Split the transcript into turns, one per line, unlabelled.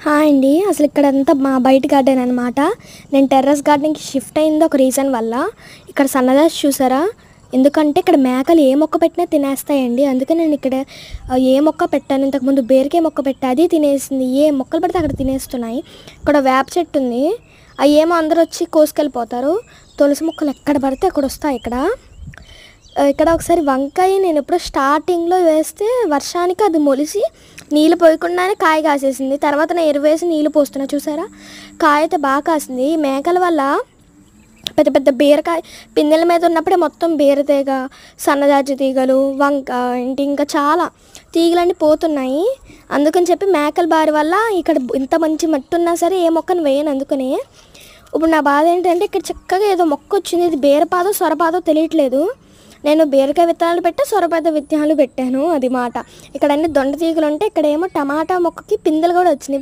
Hi అండి. అసలు ఇక్కడంతా మా బయట గార్డెన్ అనమాట. నేను టెర్రస్ గార్డెన్‌కి షిఫ్ట్ అయింది ఒక రీజన్ వల్ల. ఇక్కడ సన్నజాజి చూసారా? ఎందుకంటే ఇక్కడ మేకలు ఏ మొక్క పెట్టినా తినేస్తాయండి. అందుకే నేను ఇక్కడ ఏ మొక్క పెట్టాను. ఇంతకుముందు బీరకాయ మొక్క పెట్టా, అది తినేసింది. ఏ మొక్కలు పెడితే అక్కడ తినేస్తున్నాయి. ఇక్కడ వేప చెట్టు ఉంది. అవి ఏమో అందరూ వచ్చి కోసుకెళ్ళిపోతారు. తులసి మొక్కలు ఎక్కడ పడితే అక్కడ వస్తాయి. ఇక్కడ ఒకసారి వంకాయ నేను ఎప్పుడో స్టార్టింగ్లో వేస్తే వర్షానికి అది మొలిసి నీళ్ళు పోయకుండానే కాయ కాసేసింది. తర్వాత నేను ఎరువేసి నీళ్ళు పోస్తున్నా చూసారా, కాయ అయితే బాగా కాసింది. ఈ మేకల వల్ల పెద్ద పెద్ద బీరకాయ పిందెల మీద ఉన్నప్పుడే మొత్తం బీరతీగ, సన్నజాజి తీగలు, ఇంకా చాలా తీగలన్నీ పోతున్నాయి. అందుకని చెప్పి మేకల బారి వల్ల ఇక్కడ ఇంత మంచి మట్టి ఉన్నా సరే ఏ మొక్కను వేయను. అందుకని ఇప్పుడు నా బాధ ఏంటంటే ఇక్కడ చక్కగా ఏదో మొక్క వచ్చింది. ఇది బీరపాదో సొరపాదో తెలియట్లేదు. నేను బీరకాయ విత్తనాలు పెట్టా, సొరపాద విత్తనాలు పెట్టాను. అది మాట. ఇక్కడ అన్ని దొండ తీగలు ఉంటే ఇక్కడేమో టమాటా మొక్కకి పిందెలు కూడా వచ్చినాయి.